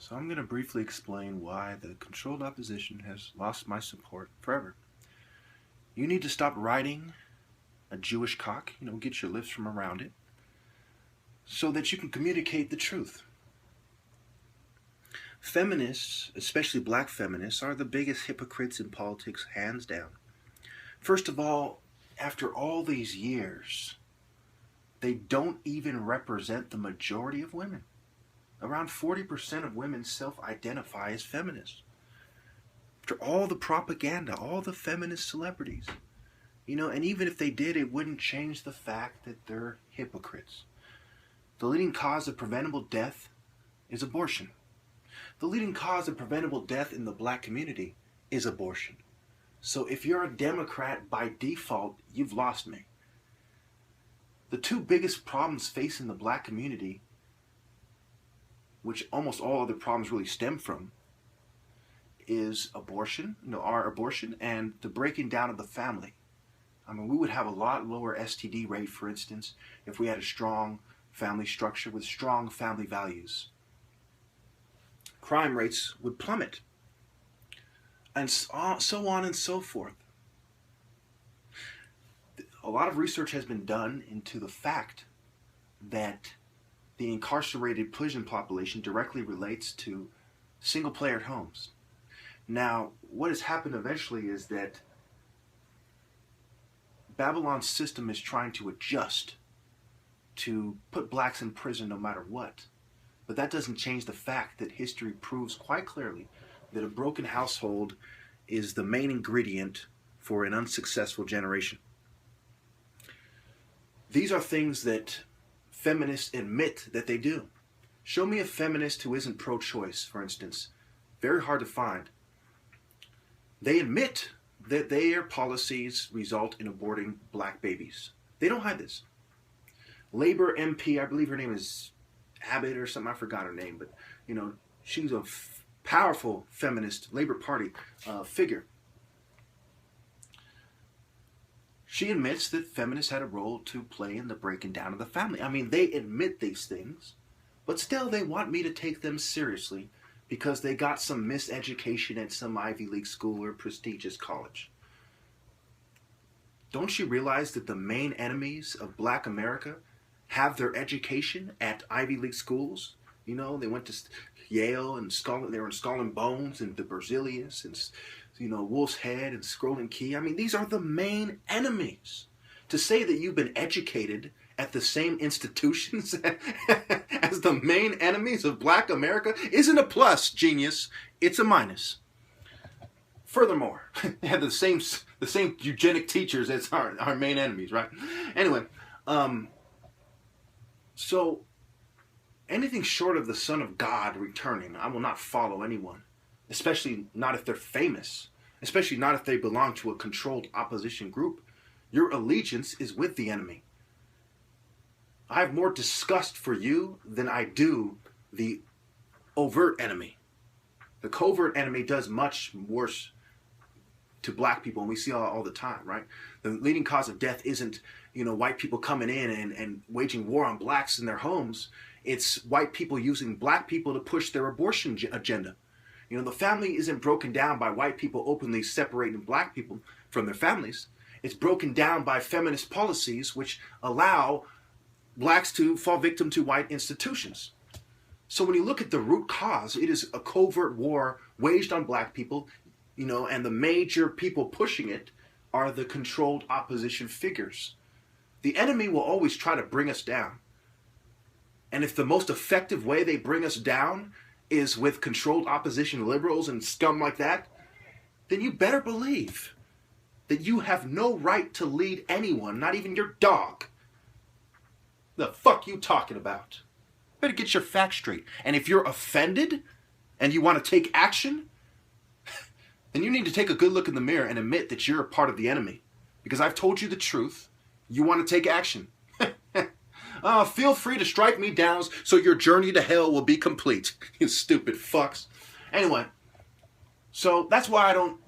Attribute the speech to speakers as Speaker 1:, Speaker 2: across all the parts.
Speaker 1: So I'm going to briefly explain why the controlled opposition has lost my support forever. You need to stop riding a Jewish cock, get your lips from around it, so that you can communicate the truth. Feminists, especially black feminists, are the biggest hypocrites in politics, hands down. First of all, after all these years, they don't even represent the majority of women. Around 40% of women self-identify as feminists. After all the propaganda, all the feminist celebrities, and even if they did, it wouldn't change the fact that they're hypocrites. The leading cause of preventable death is abortion. The leading cause of preventable death in the black community is abortion. So if you're a Democrat by default, you've lost me. The two biggest problems facing the black community, which almost all other problems really stem from, is abortion, our abortion, and the breaking down of the family. We would have a lot lower STD rate, for instance, if we had a strong family structure with strong family values. Crime rates would plummet, and so on and so forth. A lot of research has been done into the fact that the incarcerated prison population directly relates to single-player homes. Now, what has happened eventually is that Babylon's system is trying to adjust to put blacks in prison no matter what. But that doesn't change the fact that history proves quite clearly that a broken household is the main ingredient for an unsuccessful generation. These are things that feminists admit that they do. Show me a feminist who isn't pro-choice, for instance. Very hard to find. They admit that their policies result in aborting black babies. They don't hide this. Labor MP, I believe her name is Abbott or something, I forgot her name, but she's a powerful feminist Labor Party figure. She admits that feminists had a role to play in the breaking down of the family. They admit these things, but still they want me to take them seriously because they got some miseducation at some Ivy League school or prestigious college. Don't you realize that the main enemies of black America have their education at Ivy League schools? They went to Yale and they were in Skull and Bones and the Berzelius and Wolf's Head and Scrolling Key. These are the main enemies. To say that you've been educated at the same institutions as the main enemies of black America isn't a plus, genius. It's a minus. Furthermore, they have the same eugenic teachers as our main enemies, right? Anyway, so anything short of the Son of God returning, I will not follow anyone, especially not if they're famous, especially not if they belong to a controlled opposition group. Your allegiance is with the enemy. I have more disgust for you than I do the overt enemy. The covert enemy does much worse to black people, and we see all the time, right? The leading cause of death isn't, white people coming in and waging war on blacks in their homes. It's white people using black people to push their abortion agenda. The family isn't broken down by white people openly separating black people from their families. It's broken down by feminist policies which allow blacks to fall victim to white institutions. So when you look at the root cause, it is a covert war waged on black people, and the major people pushing it are the controlled opposition figures. The enemy will always try to bring us down. And if the most effective way they bring us down is with controlled opposition liberals and scum like that, then you better believe that you have no right to lead anyone, not even your dog. The fuck you talking about? Better get your facts straight. And if you're offended and you want to take action, then you need to take a good look in the mirror and admit that you're a part of the enemy. Because I've told you the truth. You want to take action. Feel free to strike me down so your journey to hell will be complete. You stupid fucks. Anyway, so that's why I don't,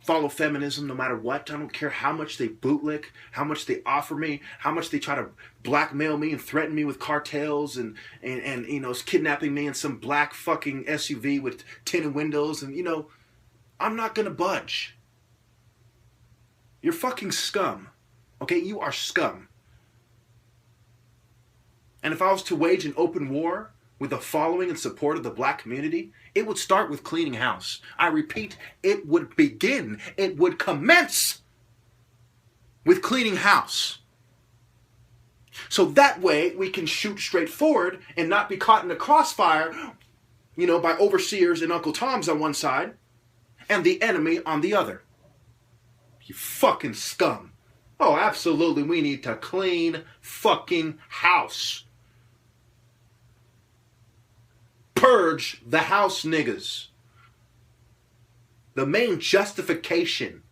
Speaker 1: follow feminism no matter what. I don't care how much they bootlick, how much they offer me, how much they try to blackmail me and threaten me with cartels and you know, kidnapping me in some black fucking SUV with tinted windows. And, you know, I'm not going to budge. You're fucking scum. Okay? You are scum. And if I was to wage an open war with a following and support of the black community, it would start with cleaning house. I repeat, it would begin, it would commence with cleaning house. So that way we can shoot straight forward and not be caught in the crossfire, you know, by overseers and Uncle Toms on one side and the enemy on the other. You fucking scum. Oh, absolutely, we need to clean fucking house. Purge the house niggas. The main justification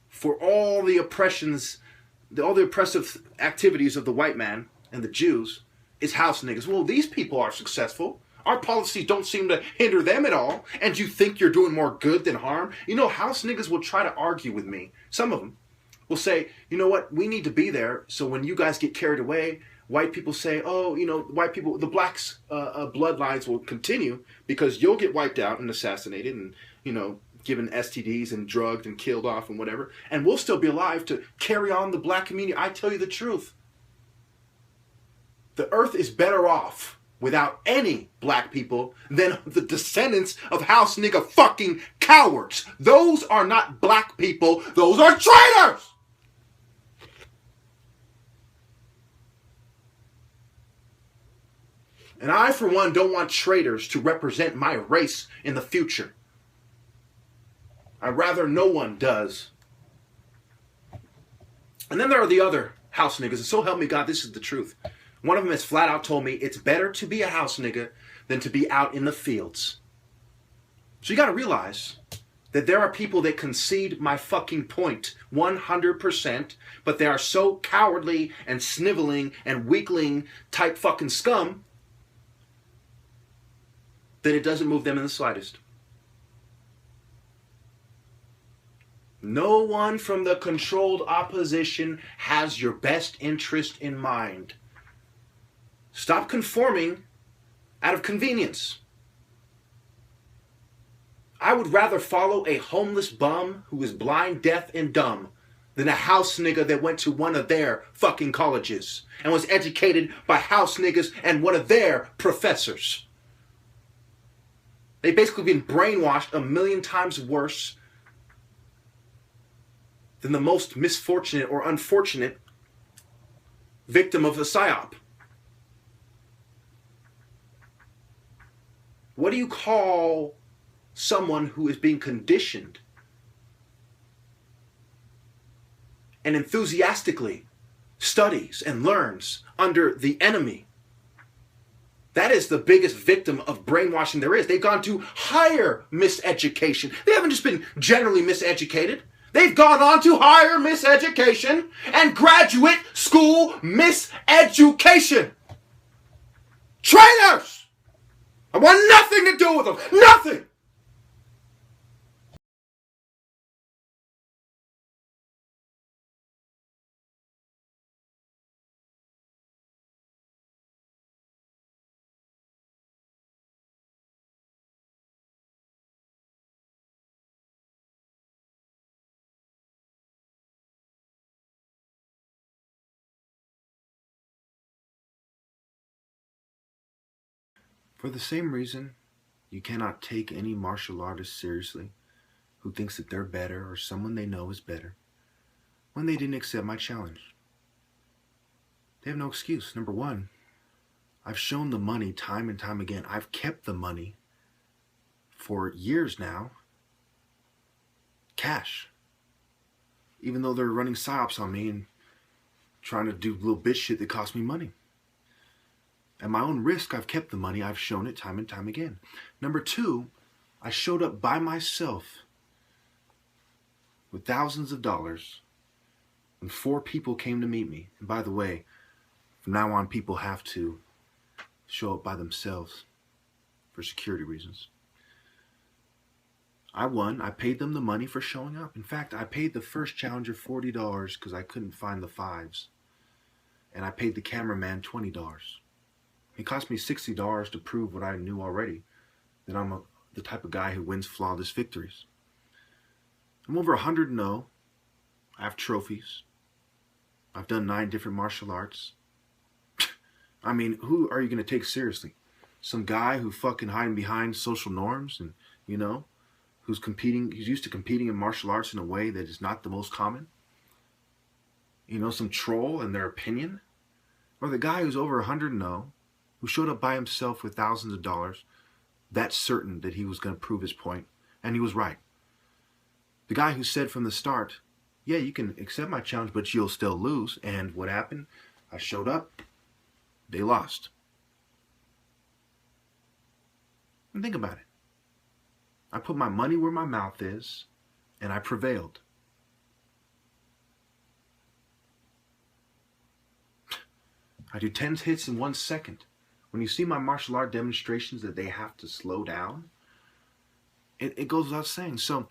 Speaker 1: for all the oppressions, all the oppressive activities of the white man and the Jews is house niggas. Well, these people are successful. Our policies don't seem to hinder them at all. And you think you're doing more good than harm? You know, house niggas will try to argue with me. Some of them will say, you know what, we need to be there so when you guys get carried away, white people say, oh, you know, white people, the blacks' bloodlines will continue because you'll get wiped out and assassinated and, you know, given STDs and drugged and killed off and whatever. And we'll still be alive to carry on the black community. I tell you the truth. The earth is better off without any black people than the descendants of house nigga fucking cowards. Those are not black people. Those are traitors! And I, for one, don't want traitors to represent my race in the future. I'd rather no one does. And then there are the other house niggas. And so help me God, this is the truth. One of them has flat out told me it's better to be a house nigga than to be out in the fields. So you got to realize that there are people that concede my fucking point 100%, but they are so cowardly and sniveling and weakling type fucking scum that it doesn't move them in the slightest. No one from the controlled opposition has your best interest in mind. Stop conforming out of convenience. I would rather follow a homeless bum who is blind, deaf, and dumb than a house nigga that went to one of their fucking colleges and was educated by house niggas and one of their professors. They've basically been brainwashed a million times worse than the most misfortunate or unfortunate victim of a psyop. What do you call someone who is being conditioned and enthusiastically studies and learns under the enemy? That is the biggest victim of brainwashing there is. They've gone to higher miseducation. They haven't just been generally miseducated. They've gone on to higher miseducation and graduate school miseducation. Traitors! I want nothing to do with them. Nothing! For the same reason, you cannot take any martial artist seriously who thinks that they're better or someone they know is better when they didn't accept my challenge. They have no excuse. Number one, I've shown the money time and time again. I've kept the money for years now. Cash. Even though they're running psyops on me and trying to do little bitch shit that cost me money. At my own risk, I've kept the money. I've shown it time and time again. Number two, I showed up by myself with thousands of dollars when 4 people came to meet me. And by the way, from now on, people have to show up by themselves for security reasons. I won. I paid them the money for showing up. In fact, I paid the first challenger $40 because I couldn't find the fives. And I paid the cameraman $20. It cost me $60 to prove what I knew already, that I'm the type of guy who wins flawless victories. I'm over 100-0. I have trophies. I've done 9 different martial arts. I mean, who are you going to take seriously? Some guy who fucking hiding behind social norms and, you know, who's used to competing in martial arts in a way that is not the most common? You know, some troll in their opinion? Or the guy who's over 100-0, who showed up by himself with thousands of dollars, that's certain that he was going to prove his point, and he was right. The guy who said from the start, yeah, you can accept my challenge, but you'll still lose. And what happened? I showed up. They lost. And think about it. I put my money where my mouth is, and I prevailed. I do 10 hits in 1 second. When you see my martial art demonstrations that they have to slow down, it goes without saying. So,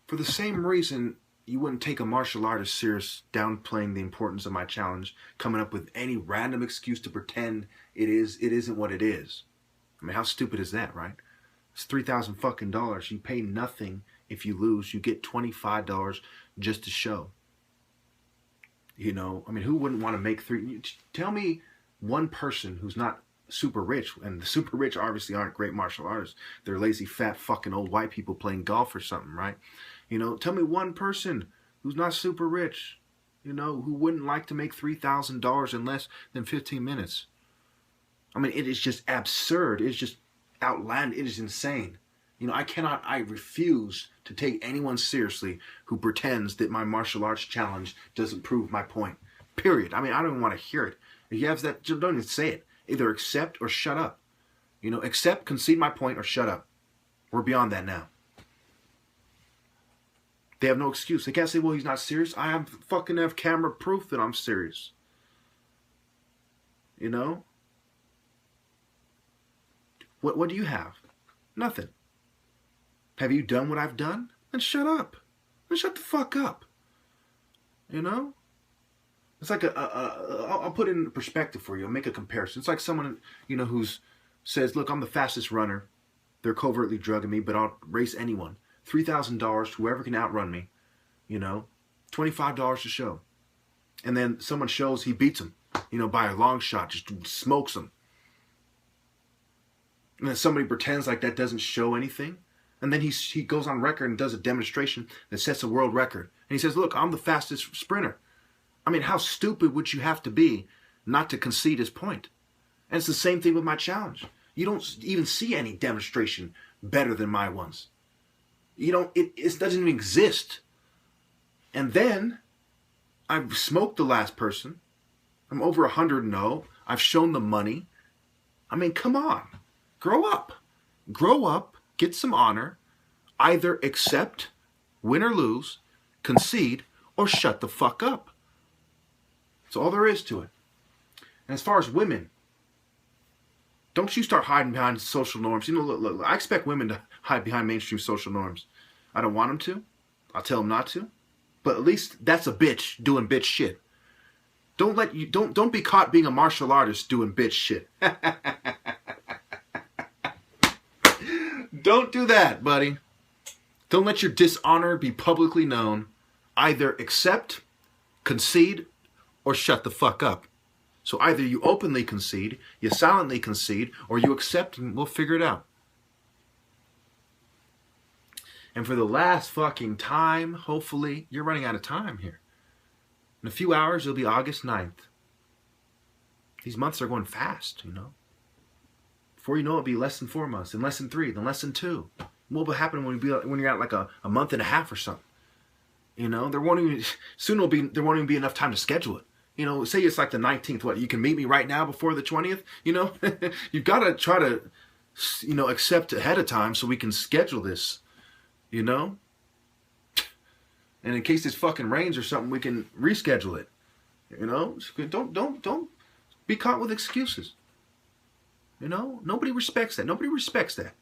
Speaker 1: for the same reason, you wouldn't take a martial artist serious, downplaying the importance of my challenge, coming up with any random excuse to pretend it isn't what it is. I mean, how stupid is that, right? It's $3,000 fucking dollars. You pay nothing if you lose. You get $25 just to show. You know, I mean, who wouldn't want to make tell me one person who's not super rich, and the super rich obviously aren't great martial artists. They're lazy, fat, fucking old white people playing golf or something, right? You know, tell me one person who's not super rich, you know, who wouldn't like to make $3,000 in less than 15 minutes. I mean, it is just absurd. It's just outlandish. It is insane. You know, I refuse to take anyone seriously who pretends that my martial arts challenge doesn't prove my point. Period. I mean, I don't even want to hear it. If you have that, don't even say it. Either accept or shut up. You know, accept, concede my point, or shut up. We're beyond that now. They have no excuse. They can't say, well, he's not serious. I have camera proof that I'm serious. You know? What do you have? Nothing. Have you done what I've done? Then shut up. Then shut the fuck up. You know? It's like I'll put it in perspective for you. I'll make a comparison. It's like someone, you know, says, look, I'm the fastest runner. They're covertly drugging me, but I'll race anyone. $3,000, whoever can outrun me, you know, $25 to show. And then someone shows he beats him, you know, by a long shot, just smokes him. And then somebody pretends like that doesn't show anything. And then he goes on record and does a demonstration that sets a world record. And he says, look, I'm the fastest sprinter. I mean, how stupid would you have to be not to concede his point? And it's the same thing with my challenge. You don't even see any demonstration better than my ones. You don't, it doesn't even exist. And then I've smoked the last person. I'm over 100-0. I've shown the money. I mean, come on. Grow up. Grow up. Get some honor. Either accept, win or lose, concede, or shut the fuck up. That's all there is to it. And as far as women, don't you start hiding behind social norms. You know, look, I expect women to hide behind mainstream social norms. I don't want them to. I'll tell them not to. But at least that's a bitch doing bitch shit. Don't be caught being a martial artist doing bitch shit. Don't do that, buddy. Don't let your dishonor be publicly known. Either accept, concede, or shut the fuck up. So either you openly concede, you silently concede, or you accept and we'll figure it out. And for the last fucking time, hopefully, you're running out of time here. In a few hours, it'll be August 9th. These months are going fast, you know. Before you know it, it'll be less than 4 months, then less than 3, then less than 2. What will happen when you're at like a month and a half or something? You know, there won't even be enough time to schedule it. You know, say it's like the 19th. What, you can meet me right now before the 20th? You know, you've got to try to, you know, accept ahead of time so we can schedule this. You know, and in case this fucking rains or something, we can reschedule it. You know, don't be caught with excuses. You know, nobody respects that. Nobody respects that.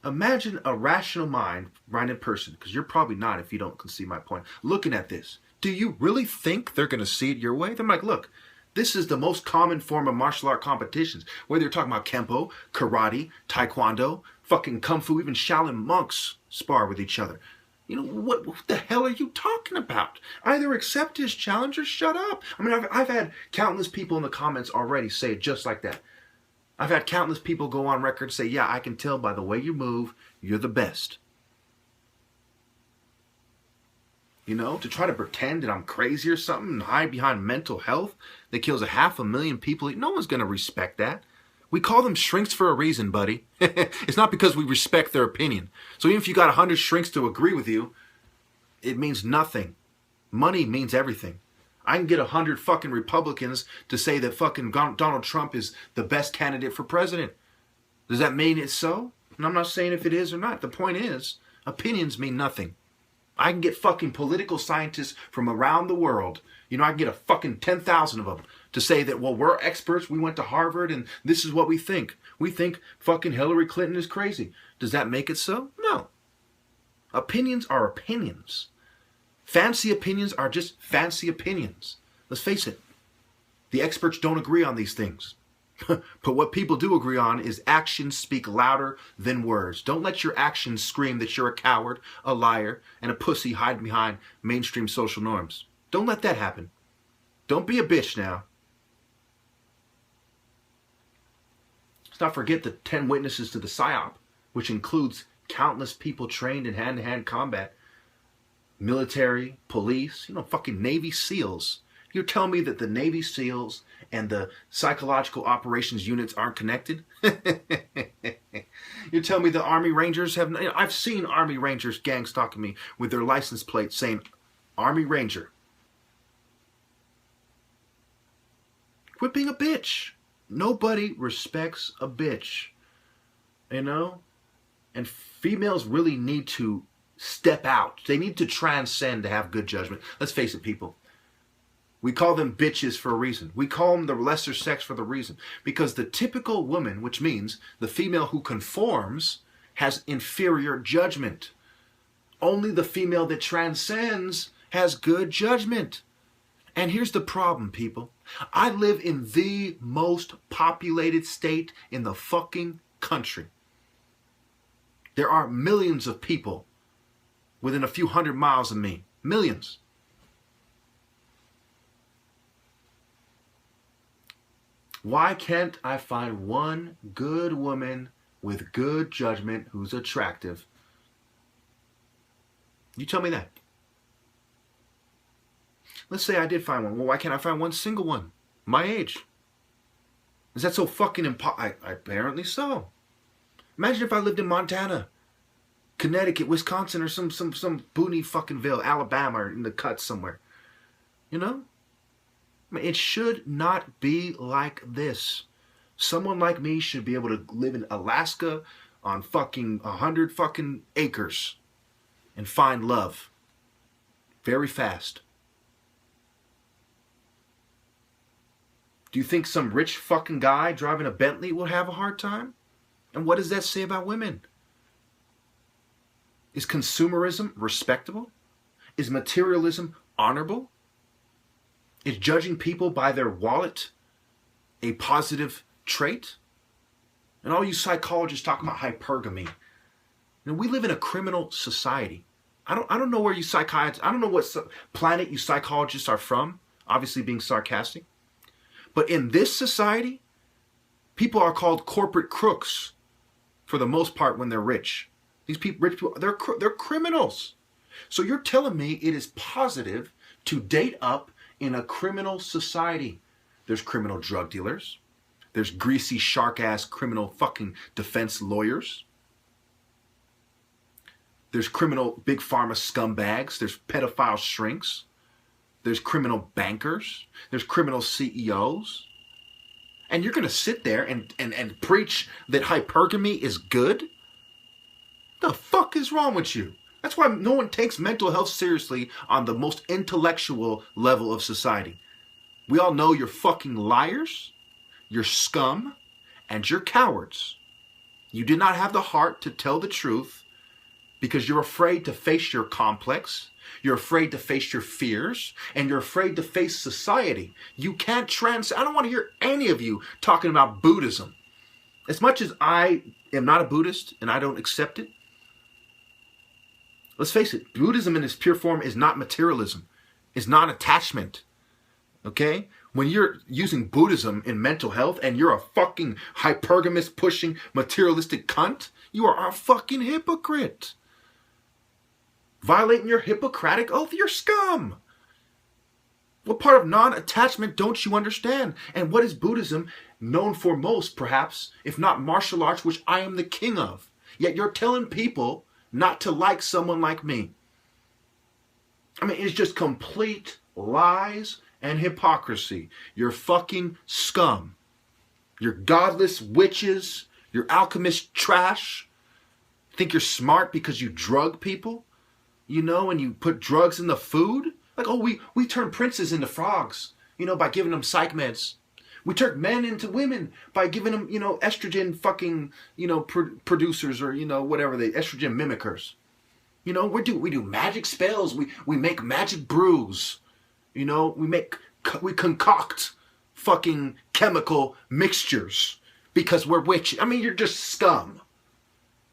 Speaker 1: Imagine a rational minded person, because you're probably not if you don't see my point, looking at this. Do you really think they're going to see it your way? They're like, look, this is the most common form of martial art competitions. Whether you're talking about Kempo, Karate, Taekwondo, fucking Kung Fu, even Shaolin monks spar with each other. You know, what the hell are you talking about? Either accept his challenge or shut up. I mean, I've had countless people in the comments already say it just like that. I've had countless people go on record and say, yeah, I can tell by the way you move, you're the best. You know, to try to pretend that I'm crazy or something and hide behind mental health that kills 500,000 people, no one's going to respect that. We call them shrinks for a reason, buddy. It's not because we respect their opinion. So even if you got 100 shrinks to agree with you, it means nothing. Money means everything. I can get 100 fucking Republicans to say that fucking Donald Trump is the best candidate for president. Does that mean it's so? And I'm not saying if it is or not. The point is, opinions mean nothing. I can get fucking political scientists from around the world. You know, I can get a fucking 10,000 of them to say that, well, we're experts. We went to Harvard and this is what we think. We think fucking Hillary Clinton is crazy. Does that make it so? No. Opinions are opinions. Fancy opinions are just fancy opinions. Let's face it. The experts don't agree on these things. But what people do agree on is actions speak louder than words. Don't let your actions scream that you're a coward, a liar, and a pussy hiding behind mainstream social norms. Don't let that happen. Don't be a bitch now. Let's not forget the 10 witnesses to the PSYOP, which includes countless people trained in hand-to-hand combat. Military, police, fucking Navy SEALs. You're telling me that the Navy SEALs and the psychological operations units aren't connected? You're telling me the Army Rangers have... I've seen Army Rangers gang stalking me with their license plate saying Army Ranger. Quit being a bitch. Nobody respects a bitch. And females really need to step out. They need to transcend to have good judgment. Let's face it, people. We call them bitches for a reason. We call them the lesser sex for the reason. Because the typical woman, which means the female who conforms, has inferior judgment. Only the female that transcends has good judgment. And here's the problem, people. I live in the most populated state in the fucking country. There are millions of people within a few hundred miles of me. Millions. Why can't I find one good woman with good judgment who's attractive? You tell me that. Let's say I did find one. Well, why can't I find one single one? My age. Is that so fucking impossible? Apparently so. Imagine if I lived in Montana, Connecticut, Wisconsin, or some boony fucking ville, Alabama, or in the cut somewhere. It should not be like this. Someone like me should be able to live in Alaska on fucking 100 fucking acres and find love very fast. Do you think some rich fucking guy driving a Bentley will have a hard time? And what does that say about women? Is consumerism respectable? Is materialism honorable? Is judging people by their wallet a positive trait? And all you psychologists talk about hypergamy. We live in a criminal society. I don't know where you psychiatrists, I don't know what planet you psychologists are from, obviously being sarcastic. But in this society, people are called corporate crooks for the most part when they're rich. These rich people, they're criminals. So you're telling me it is positive to date up in a criminal society? There's criminal drug dealers. There's greasy shark-ass criminal fucking defense lawyers. There's criminal big pharma scumbags. There's pedophile shrinks. There's criminal bankers. There's criminal CEOs. And you're going to sit there and preach that hypergamy is good? The fuck is wrong with you? That's why no one takes mental health seriously on the most intellectual level of society. We all know you're fucking liars, you're scum, and you're cowards. You did not have the heart to tell the truth because you're afraid to face your complex. You're afraid to face your fears, and you're afraid to face society. You can't I don't want to hear any of you talking about Buddhism. As much as I am not a Buddhist and I don't accept it, let's face it, Buddhism in its pure form is not materialism, is not attachment. Okay? When you're using Buddhism in mental health and you're a fucking hypergamous pushing materialistic cunt, you are a fucking hypocrite. Violating your Hippocratic oath, you're scum. What part of non-attachment don't you understand? And what is Buddhism known for most, perhaps, if not martial arts, which I am the king of? Yet you're telling people not to like someone like me. I mean, it's just complete lies and hypocrisy. You're fucking scum. You're godless witches. You're alchemist trash. Think you're smart because you drug people? You know, and you put drugs in the food? Like, oh, we turn princes into frogs, you know, by giving them psych meds. We turn men into women by giving them, you know, estrogen fucking, you know, producers or, you know, whatever, they estrogen mimickers. You know, we do magic spells. We make magic brews. You know, we concoct fucking chemical mixtures because we're witches. I mean, you're just scum.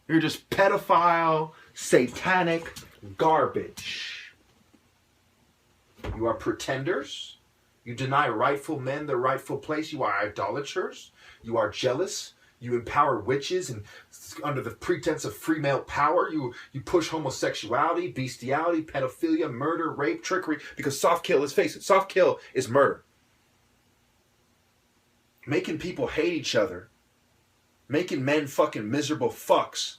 Speaker 1: You're just pedophile, satanic garbage. You are pretenders. You deny rightful men their rightful place. You are idolaters. You are jealous. You empower witches and under the pretense of free male power, you push homosexuality, bestiality, pedophilia, murder, rape, trickery. Because soft kill, let's face it, soft kill is murder. Making people hate each other, making men fucking miserable fucks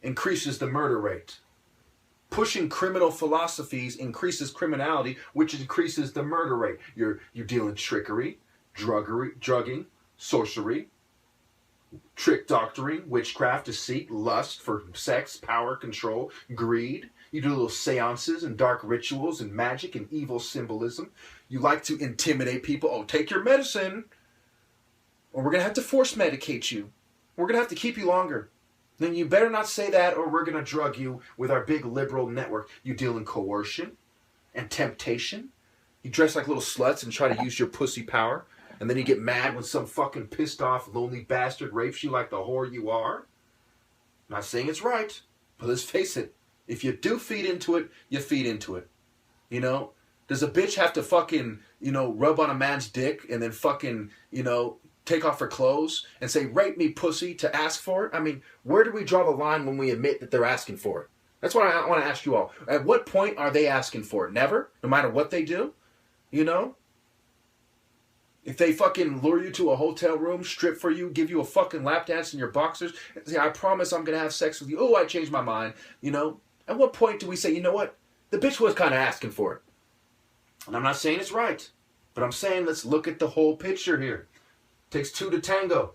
Speaker 1: increases the murder rate. Pushing criminal philosophies increases criminality, which increases the murder rate. You're dealing trickery, drugging, sorcery, trick doctoring, witchcraft, deceit, lust for sex, power, control, greed. You do little seances and dark rituals and magic and evil symbolism. You like to intimidate people. Oh, take your medicine, or we're going to have to force medicate you. We're going to have to keep you longer. Then you better not say that, or we're going to drug you with our big liberal network. You deal in coercion and temptation. You dress like little sluts and try to use your pussy power. And then you get mad when some fucking pissed off, lonely bastard rapes you like the whore you are. I'm not saying it's right, but let's face it. If you do feed into it, you feed into it. You know? Does a bitch have to fucking, you know, rub on a man's dick and then fucking, you know, take off her clothes and say, rape me, pussy, to ask for it? I mean, where do we draw the line when we admit that they're asking for it? That's what I want to ask you all. At what point are they asking for it? Never? No matter what they do? You know? If they fucking lure you to a hotel room, strip for you, give you a fucking lap dance in your boxers, and say, I promise I'm going to have sex with you. Oh, I changed my mind. You know? At what point do we say, you know what? The bitch was kind of asking for it. And I'm not saying it's right. But I'm saying let's look at the whole picture here. Takes two to tango.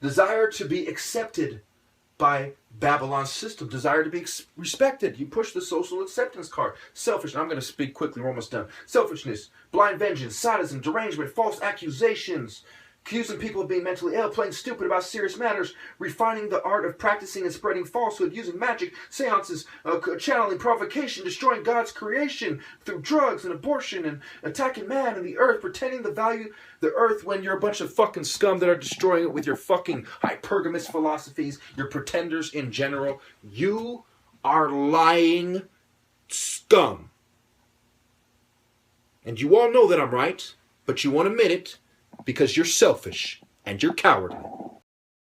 Speaker 1: Desire to be accepted by Babylon's system. Desire to be respected. You push the social acceptance card. Selfish. I'm going to speak quickly. We're almost done. Selfishness. Blind vengeance. Sadism. Derangement. False accusations. Accusing people of being mentally ill, playing stupid about serious matters, refining the art of practicing and spreading falsehood, using magic, seances, channeling provocation, destroying God's creation through drugs and abortion, and attacking man and the earth, pretending to value the earth when you're a bunch of fucking scum that are destroying it with your fucking hypergamous philosophies, your pretenders in general. You are lying scum. And you all know that I'm right, but you won't admit it, because you're selfish and you're cowardly.